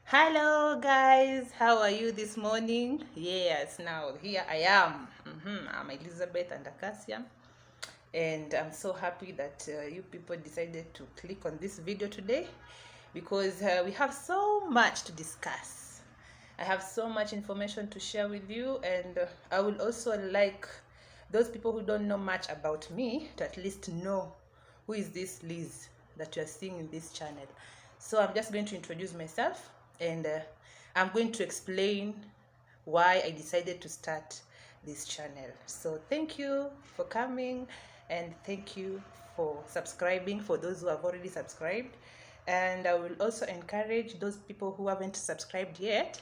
Hello guys, how are you this morning? Yes, now here I am. I'm Elizabeth and Acacia, and I'm so happy that you people decided to click on this video today because we have so much to discuss. I have so much information to share with you, and I will also like those people who don't know much about me to at least know who is this Liz that you are seeing in this channel. So I'm just going to introduce myself, and I'm going to explain why I decided to start this channel. So thank you for coming, and thank you for subscribing for those who have already subscribed. And I will also encourage those people who haven't subscribed yet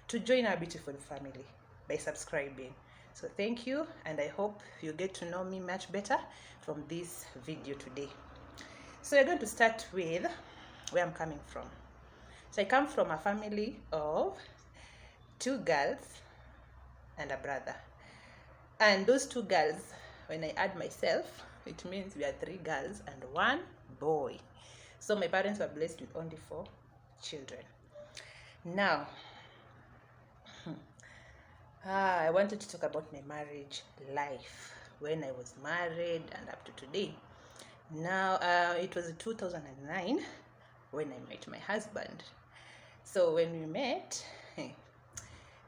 to join our beautiful family by subscribing. So thank you, and I hope you get to know me much better from this video today. So we're going to start with where I'm coming from. So I come from a family of 2 girls and a brother. And those 2 girls, when I add myself, it means we are 3 girls and 1 boy. So my parents were blessed with only 4 children. Now, I wanted to talk about my marriage life, when I was married and up to today. Now, it was 2009 when I met my husband. So when we met,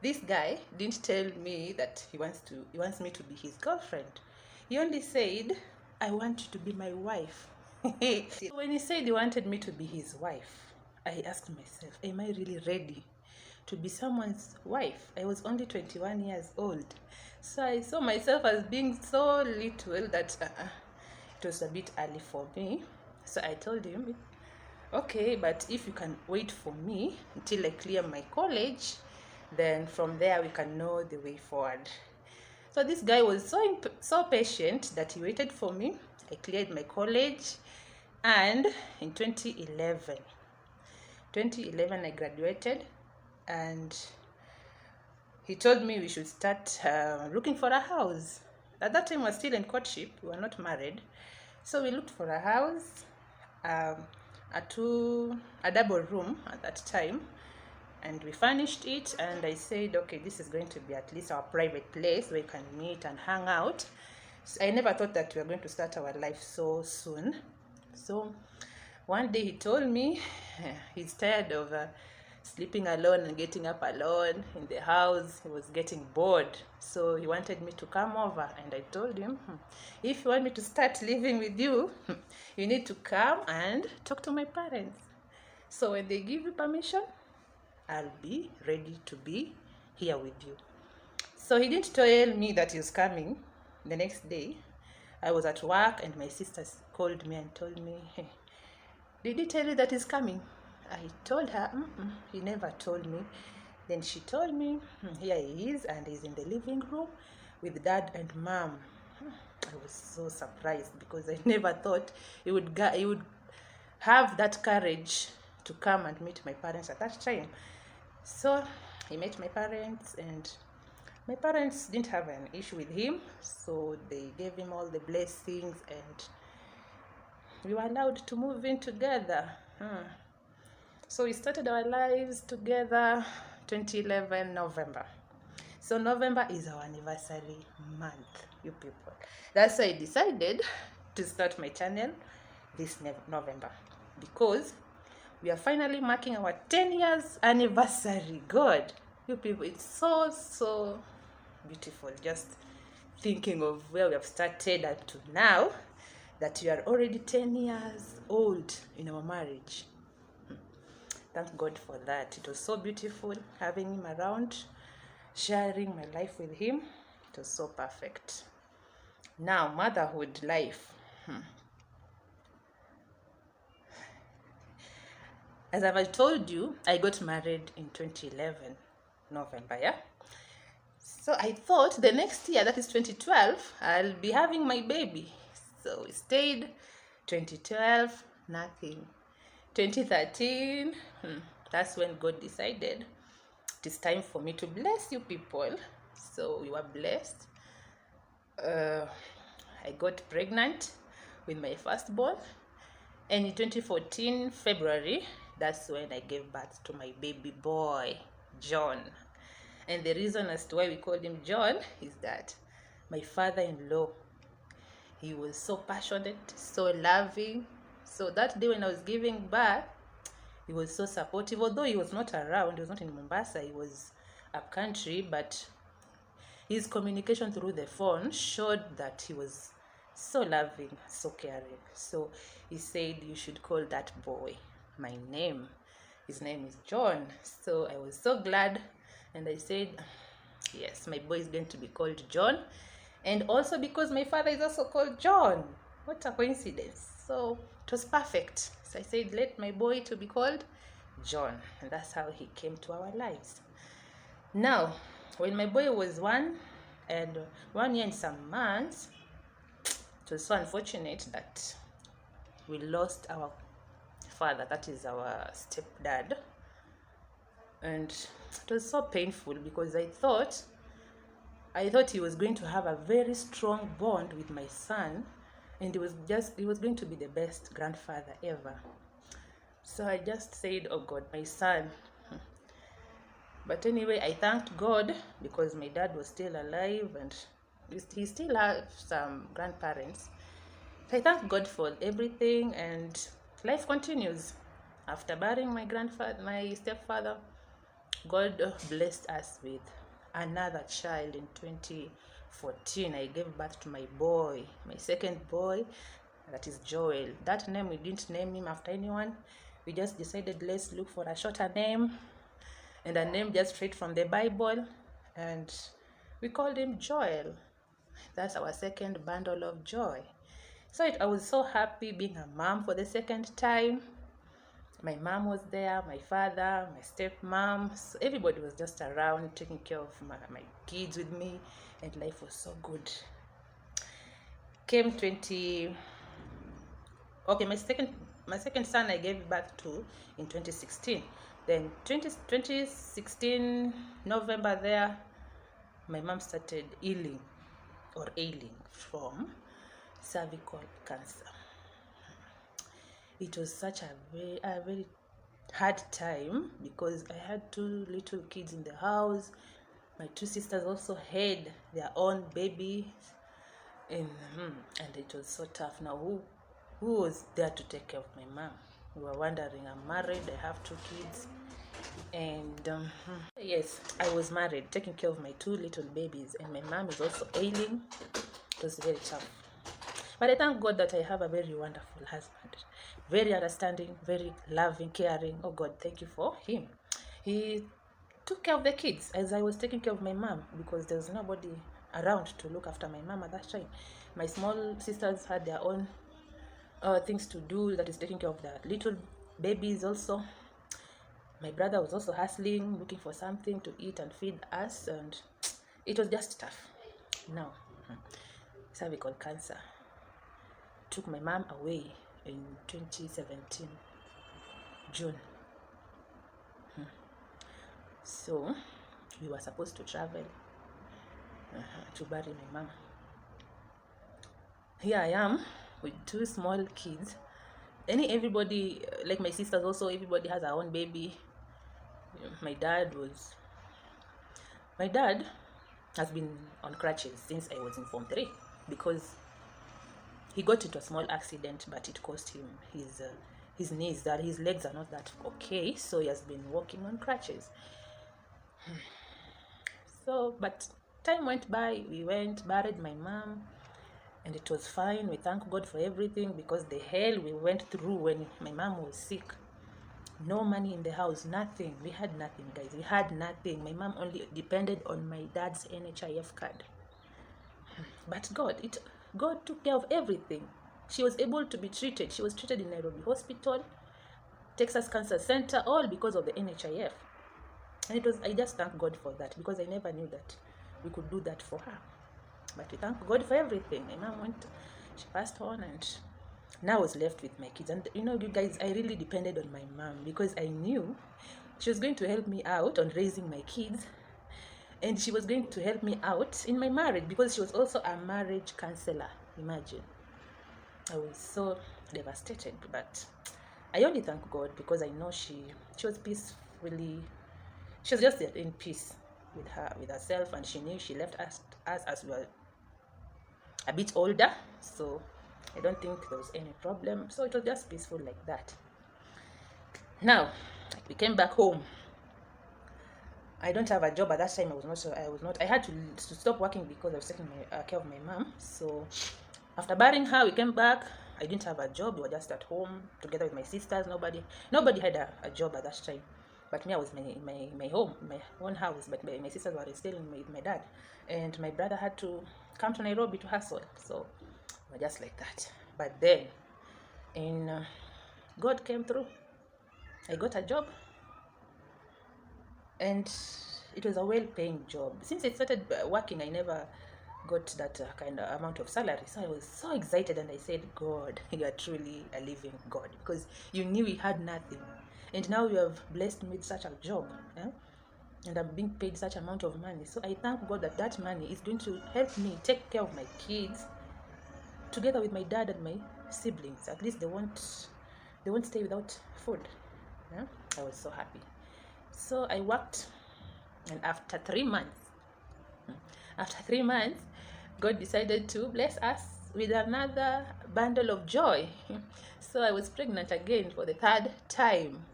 this guy didn't tell me that he wants me to be his girlfriend. He only said, I want you to be my wife. When he said he wanted me to be his wife, I asked myself, am I really ready to be someone's wife? I was only 21 years old. So I saw myself as being so little that it was a bit early for me. So I told him, okay, but if you can wait for me until I clear my college, then from there we can know the way forward. So this guy was so patient that he waited for me. I cleared my college, and in 2011 I graduated, and he told me we should start looking for a house. At that time we were still in courtship, we were not married. So we looked for a house, a double room at that time, and we furnished it. And I said, okay, this is going to be at least our private place where we can meet and hang out. So I never thought that we were going to start our life so soon. So one day he told me he's tired of sleeping alone and getting up alone in the house. He was getting bored, so he wanted me to come over. And I told him, if you want me to start living with you, you need to come and talk to my parents. So when they give you permission, I'll be ready to be here with you. So he didn't tell me that he was coming. The next day I was at work, and my sisters called me and told me, hey, did he tell you that he's coming? I told her, he never told me. Then she told me, here he is, and he's in the living room with dad and mom. I was so surprised because I never thought he would have that courage to come and meet my parents at that time. So he met my parents, and my parents didn't have an issue with him, so they gave him all the blessings, and we were allowed to move in together. So we started our lives together 2011 November. So November is our anniversary month, you people. That's why I decided to start my channel this November, because we are finally marking our 10 years anniversary. God, you people, it's so beautiful just thinking of where we have started up to now, that we are already 10 years old in our marriage. Thank God for that. It was so beautiful having him around, sharing my life with him. It was so perfect. Now, motherhood life. As I've told you, I got married in 2011 November, yeah? So I thought the next year, that is 2012, I'll be having my baby. So we stayed. 2012, nothing. 2013, that's when God decided it is time for me to bless you people. So we were blessed. I got pregnant with my firstborn, and in 2014 February That's when I gave birth to my baby boy, John. And the reason as to why we called him John is that my father-in-law, he was so passionate, so loving. So that day when I was giving birth, he was so supportive. Although he was not around, he was not in Mombasa, he was up country, but his communication through the phone showed that he was so loving, so caring. So he said, you should call that boy my name. His name is John. So I was so glad, and I said, yes, my boy is going to be called John. And also because my father is also called John. What a coincidence. So it was perfect. So I said, let my boy to be called John. And that's how he came to our lives. Now, when my boy was 1 year and some months, it was so unfortunate that we lost our father, that is our stepdad. And it was so painful because I thought he was going to have a very strong bond with my son, and he was going to be the best grandfather ever. So I just said, oh God, my son. But anyway, I thanked God because my dad was still alive and he still has some grandparents. So I thank God for everything, and life continues. After burying my stepfather, God blessed us with another child in 2014. I gave birth to my boy, my second boy, that is Joel. That name, we didn't name him after anyone. We just decided, let's look for a shorter name, and a name just straight from the Bible, and we called him Joel. That's our second bundle of joy. So I was so happy being a mom for the second time. My mom was there, my father, my stepmom, so everybody was just around taking care of my kids with me, and life was so good. Came my second son I gave birth to in 2016. Then 2016 November there, my mom started ailing from cervical cancer. It was such a very hard time because I had 2 little kids in the house. My 2 sisters also had their own babies, and it was so tough. Now who was there to take care of my mom? We were wondering. I'm married, I have 2 kids, and yes, I was married, taking care of my 2 little babies, and my mom is also ailing. It was very tough. But I thank God that I have a very wonderful husband, very understanding, very loving, caring. Oh God, thank you for him. He took care of the kids as I was taking care of my mom, because there was nobody around to look after my mom at that time. My small sisters had their own things to do, that is taking care of the little babies also. My brother was also hustling, looking for something to eat and feed us, and it was just tough. Now, cervical cancer took my mom away in 2017 June. So we were supposed to travel to bury my mom. Here I am with 2 small kids. Everybody, like my sisters also, everybody has their own baby. My dad has been on crutches since I was in Form 3 because he got into a small accident, but it cost him his knees, that his legs are not that okay, so he has been walking on crutches. So, but time went by, we buried my mom, and it was fine. We thank God for everything, because the hell we went through when my mom was sick. No money in the house, nothing. We had nothing, guys. We had nothing. My mom only depended on my dad's NHIF card. But God took care of everything. She was able to be treated. She was treated in Nairobi Hospital, Texas Cancer Center, all because of the NHIF. And I just thank God for that, because I never knew that we could do that for her. But we thank God for everything. My mom she passed on, and now I was left with my kids. And you guys, I really depended on my mom, because I knew she was going to help me out on raising my kids, and she was going to help me out in my marriage, because she was also a marriage counselor. Imagine. I was so devastated, but I only thank God because I know she was peacefully, she was just in peace with herself, and she knew she left us as we were a bit older, so I don't think there was any problem. So it was just peaceful like that. Now we came back home. I don't have a job at that time. I had to stop working because I was taking care of my mom. So after burying her, we came back. I didn't have a job. We were just at home together with my sisters. Nobody had a job at that time. But me, I was my home, my own house. But my sisters were still with my dad. And my brother had to come to Nairobi to hustle. So we were just like that. But then, God came through. I got a job. And it was a well-paying job. Since I started working, I never got that kind of amount of salary. So I was so excited, and I said, God, you are truly a living God, because you knew we had nothing, and now you have blessed me with such a job, and I'm being paid such amount of money. So I thank God that money is going to help me take care of my kids together with my dad and my siblings. At least they won't stay without food. I was so happy. So I worked, and after 3 months, God decided to bless us with another bundle of joy. So I was pregnant again for the 3rd time.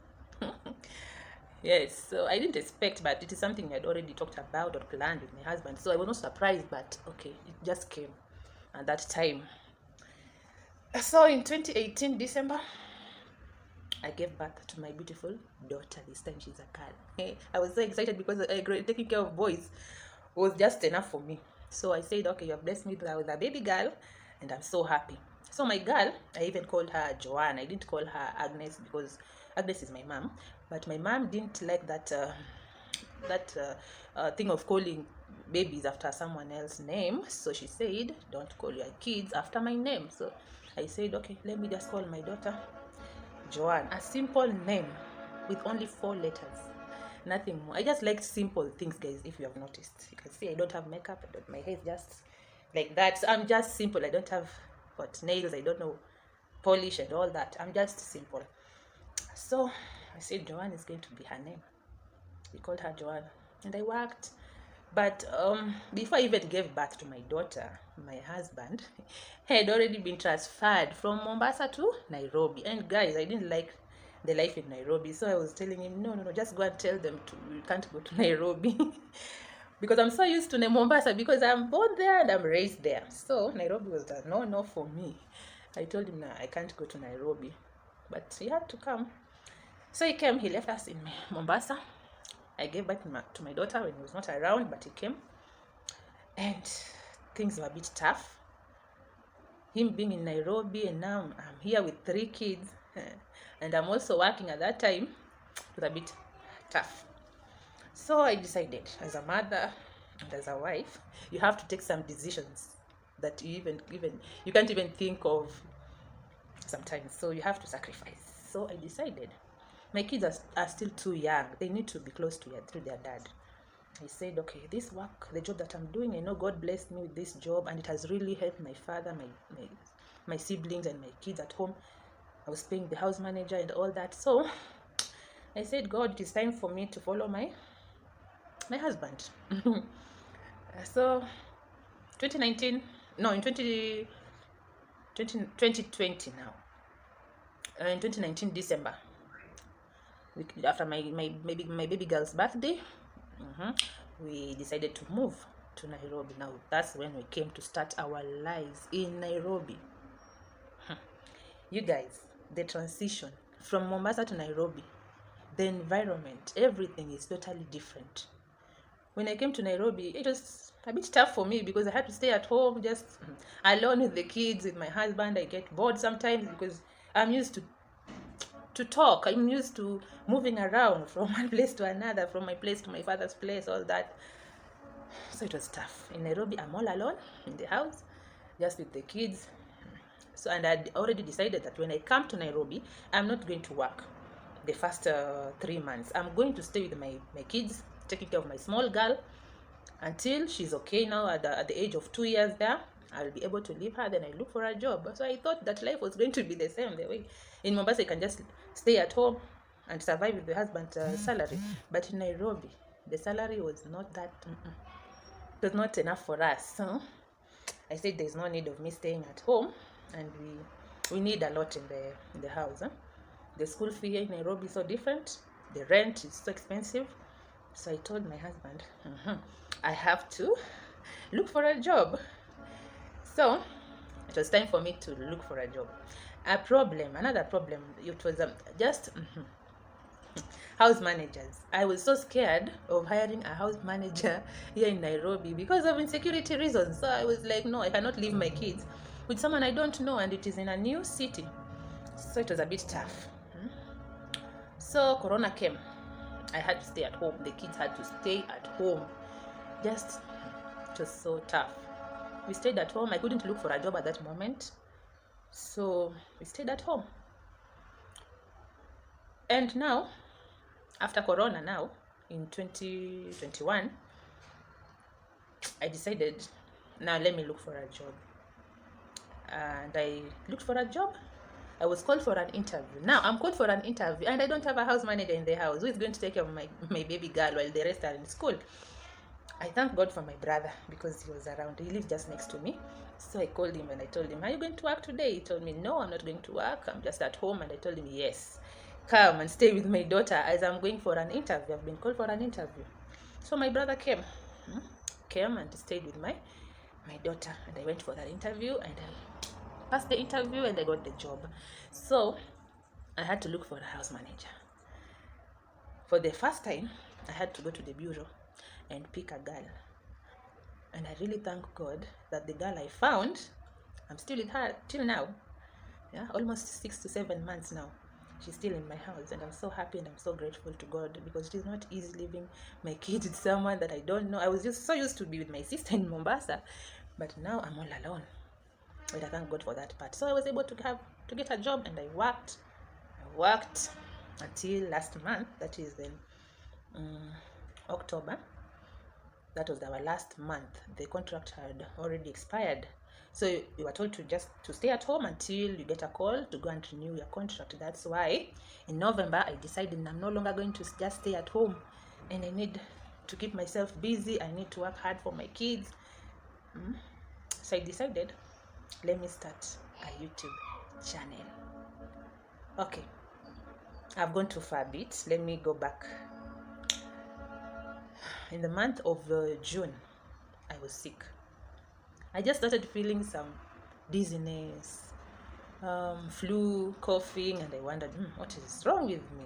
Yes, so I didn't expect, but it is something I had already talked about or planned with my husband. So I was not surprised, but okay, it just came at that time. So in 2018, December, I gave birth to my beautiful daughter. This time she's a girl. I was so excited because taking care of boys was just enough for me. So I said, okay, you have blessed me with a baby girl, and I'm so happy. So my girl, I even called her Joanne. I didn't call her Agnes because Agnes is my mom, but my mom didn't like that thing of calling babies after someone else's name. So she said, don't call your kids after my name. So I said, okay, let me just call my daughter Joanne, a simple name with only 4 letters, nothing more. I just liked simple things, guys. If you have noticed, you can see I don't have makeup. My hair is just like that. So I'm just simple. I don't have nails. I don't know polish and all that. I'm just simple. So I said Joanne is going to be her name. We called her Joanne, and I worked. But before I even gave birth to my daughter, my husband had already been transferred from Mombasa to Nairobi. And guys, I didn't like the life in Nairobi. So I was telling him, no, just go and tell them you can't go to Nairobi. Because I'm so used to Mombasa, because I'm born there and I'm raised there. So Nairobi was a no for me. I told him, no, I can't go to Nairobi. But he had to come. So he came, he left us in Mombasa. I gave birth to my daughter when he was not around, but he came. And things were a bit tough. Him being in Nairobi, and now I'm here with 3 kids. And I'm also working at that time. It was a bit tough. So I decided, as a mother and as a wife, you have to take some decisions that you can't even think of sometimes. So you have to sacrifice. So I decided, my kids are still too young. They need to be close to their dad. I said, okay, this work, the job that I'm doing, I know God blessed me with this job, and it has really helped my father, my siblings, and my kids at home. I was paying the house manager and all that. So I said, God, it is time for me to follow my husband. So 2019, no, in 2020 now. In 2019 December, after my baby girl's birthday, we decided to move to Nairobi. Now that's when we came to start our lives in Nairobi. You guys, the transition from Mombasa to Nairobi, the environment, everything is totally different. When I came to Nairobi, it was a bit tough for me because I had to stay at home just alone with the kids, with my husband. I get bored sometimes because I'm used to talk. I'm used to moving around from one place to another, from my place to my father's place, all that. So it was tough. In Nairobi, I'm all alone in the house, just with the kids. So, and I'd already decided that when I come to Nairobi, I'm not going to work the first 3 months. I'm going to stay with my kids, taking care of my small girl until she's okay now at the age of 2 years there. I'll be able to leave her, then I look for a job. So I thought that life was going to be the same, the way in Mombasa you can just stay at home and survive with the husband's salary. But in Nairobi, the salary was not that, it was not enough for us. So I said there's no need of me staying at home, and we need a lot in the house. The school fee in Nairobi is so different. The rent is so expensive. So I told my husband, I have to look for a job. So it was time for me to look for a job. Another problem, it was just house managers. I was so scared of hiring a house manager here in Nairobi because of insecurity reasons. So I was like, no, I cannot leave my kids with someone I don't know, and it is in a new city. So it was a bit tough. So Corona came. I had to stay at home. The kids had to stay at home. Just, it was so tough. We stayed at home. I couldn't look for a job at that moment. So we stayed at home. And now, after Corona now, in 2021, I decided, now let me look for a job. And I looked for a job. I was called for an interview. Now I'm called for an interview, and I don't have a house manager in the house who is going to take care of my baby girl while the rest are in school. I thank God for my brother because he was around. He lived just next to me. So I called him and I told him, are you going to work today? He told me, no, I'm not going to work. I'm just at home. And I told him, yes, come and stay with my daughter as I'm going for an interview. I've been called for an interview. So my brother came and stayed with my daughter. And I went for that interview, and I passed the interview, and I got the job. So I had to look for a house manager. For the first time, I had to go to the bureau and pick a girl. And I really thank God that the girl I found, I'm still with her till now. Yeah, almost 6 to 7 months now. She's still in my house, and I'm so happy and I'm so grateful to God, because it is not easy leaving my kids with someone that I don't know. I was just so used to be with my sister in Mombasa, but now I'm all alone. But I thank God for that part. So I was able to get a job, and I worked until last month, that is in October. That was our last month. The contract had already expired. So you were told to stay at home until you get a call to go and renew your contract. That's why in November I decided I'm no longer going to just stay at home, and I need to keep myself busy. I need to work hard for my kids. So I decided, let me start a YouTube channel. Okay, I've gone too far a bit. Let me go back. In the month of June, I was sick. I just started feeling some dizziness, flu, coughing, and I wondered, what is wrong with me?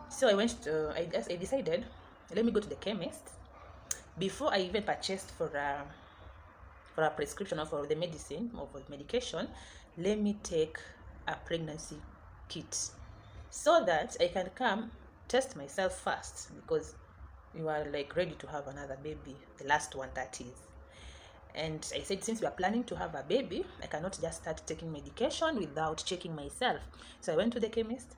So I decided, let me go to the chemist. Before I even purchased for a prescription or for the medicine or for medication, let me take a pregnancy kit so that I can come test myself first, because you are like ready to have another baby, the last one that is. And I said, since we are planning to have a baby, I cannot just start taking medication without checking myself. So I went to the chemist,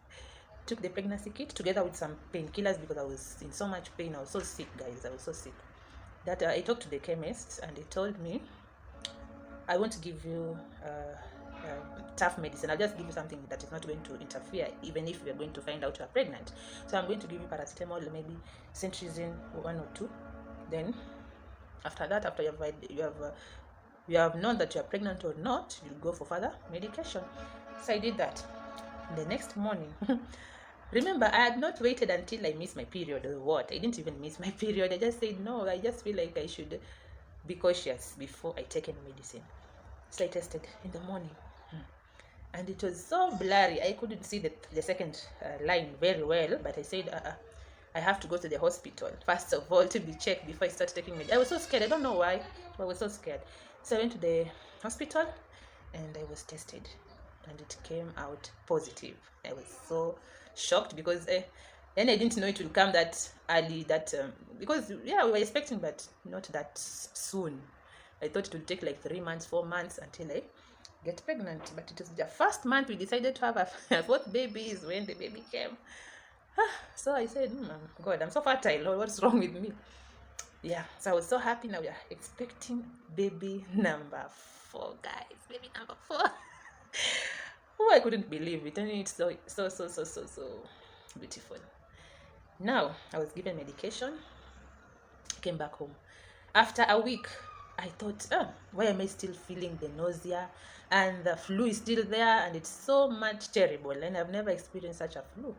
took the pregnancy kit together with some painkillers, because I was in so much pain. I was so sick, guys. I was so sick that I talked to the chemist, and he told me, I won't give you tough medicine. I'll just give you something that is not going to interfere, even if we are going to find out you are pregnant. So I'm going to give you paracetamol, maybe cetirizine 1 or 2. Then after that, after you have known that you are pregnant or not, you go for further medication. So I did that. The next morning, remember, I had not waited until I missed my period or what. I didn't even miss my period. I just said, no, I just feel like I should be cautious before I take any medicine. So I tested in the morning, and it was so blurry. I couldn't see the second line very well, but I said, I have to go to the hospital first of all to be checked before I start taking medicine. I was so scared. I don't know why, but I was so scared. So I went to the hospital, and I was tested, and it came out positive. I was so shocked, because then I didn't know it would come that early, because we were expecting, but not that soon. I thought it would take like 3 months, 4 months until I get pregnant. But it was the first month we decided to have a fourth baby is when the baby came. So I said, God, I'm so fertile. Lord, what's wrong with me? Yeah, so I was so happy. Now we are expecting baby number 4, guys. Baby number 4. Oh, I couldn't believe it, and it's so beautiful. Now I was given medication, came back home. After a week, I thought, oh, why am I still feeling the nausea? And the flu is still there, and it's so much terrible. And I've never experienced such a flu.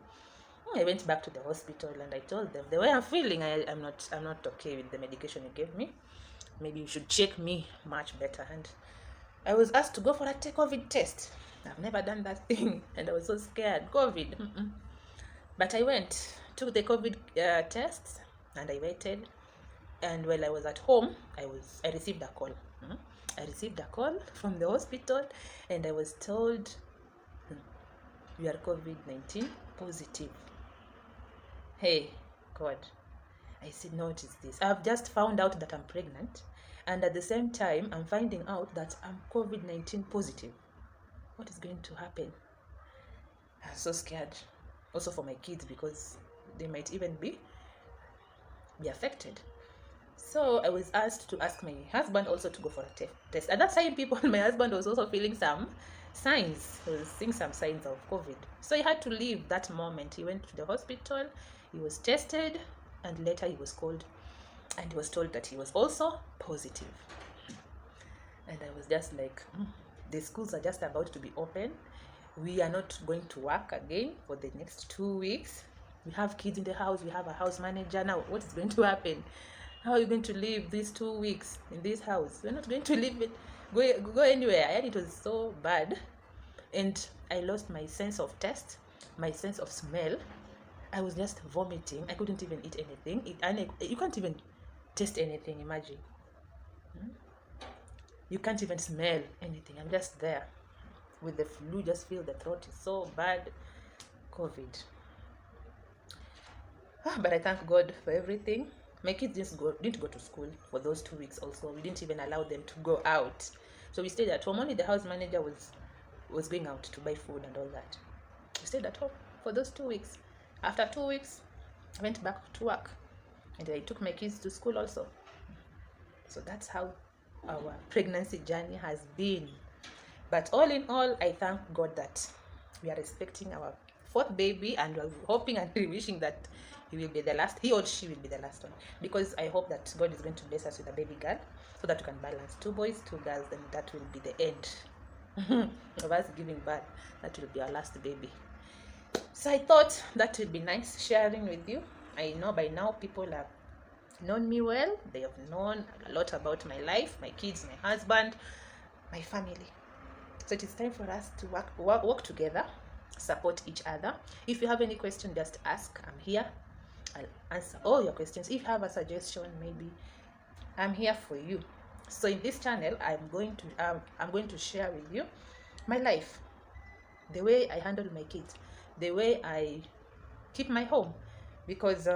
I went back to the hospital and I told them the way I'm feeling, I'm not okay with the medication you gave me. Maybe you should check me much better. And I was asked to go for a COVID test. I've never done that thing, and I was so scared. COVID. Mm-mm. But I went, took the COVID test, and I waited. And while I was at home, I received a call. Mhm. I received a call from the hospital, and I was told, you are COVID-19 positive. Hey, God. I said, no, what is this? I've just found out that I'm pregnant, and at the same time, I'm finding out that I'm COVID-19 positive. What is going to happen? I'm so scared. Also for my kids, because they might even be affected. So I was asked to ask my husband also to go for a test. At that time, people, my husband was also feeling some signs. He was seeing some signs of COVID. So he had to leave that moment. He went to the hospital. He was tested, and later he was called, and he was told that he was also positive. And I was just like, the schools are just about to be open. We are not going to work again for the next 2 weeks. We have kids in the house. We have a house manager. Now, what is going to happen? How are you going to live these 2 weeks in this house? We're not going to live it, go anywhere. And it was so bad. And I lost my sense of taste, my sense of smell. I was just vomiting. I couldn't even eat anything. You can't even taste anything, imagine. You can't even smell anything. I'm just there with the flu. Just feel the throat is so bad. COVID. But I thank God for everything. My kids didn't go to school for those 2 weeks also. We didn't even allow them to go out. So we stayed at home. Only the house manager was going out to buy food and all that. We stayed at home for those 2 weeks. After 2 weeks, I went back to work. And I took my kids to school also. So that's how our pregnancy journey has been. But all in all, I thank God that we are expecting our fourth baby, and we're hoping and wishing that he or she will be the last one, because I hope that God is going to bless us with a baby girl, so that we can balance 2 boys, 2 girls, and that will be the end of us giving birth. That will be our last baby. So I thought that would be nice sharing with you. I know by now people have known me well. They have known a lot about my life, my kids, my husband, my family. So it is time for us to work together, support each other. If you have any question, just ask. I'm here. I'll answer all your questions. If you have a suggestion, maybe I'm here for you. So in this channel, I'm going to share with you my life, the way I handle my kids, the way I keep my home, because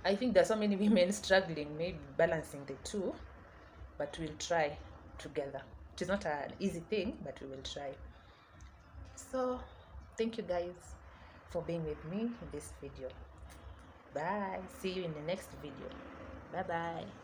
I think there's so many women struggling, maybe balancing the two, but we'll try together. It is not an easy thing, but we will try. So thank you guys for being with me in this video. Bye. See you in the next video. Bye bye.